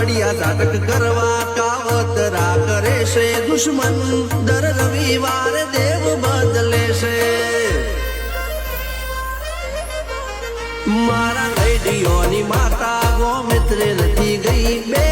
તળિયા ઝાટક કરવા કાવતરા કરે છે દુશ્મન દર રવિવારે દેવ બદલે છે મારા ગઈડીઓની માતા ગોમિત્રે નથી ગઈ બે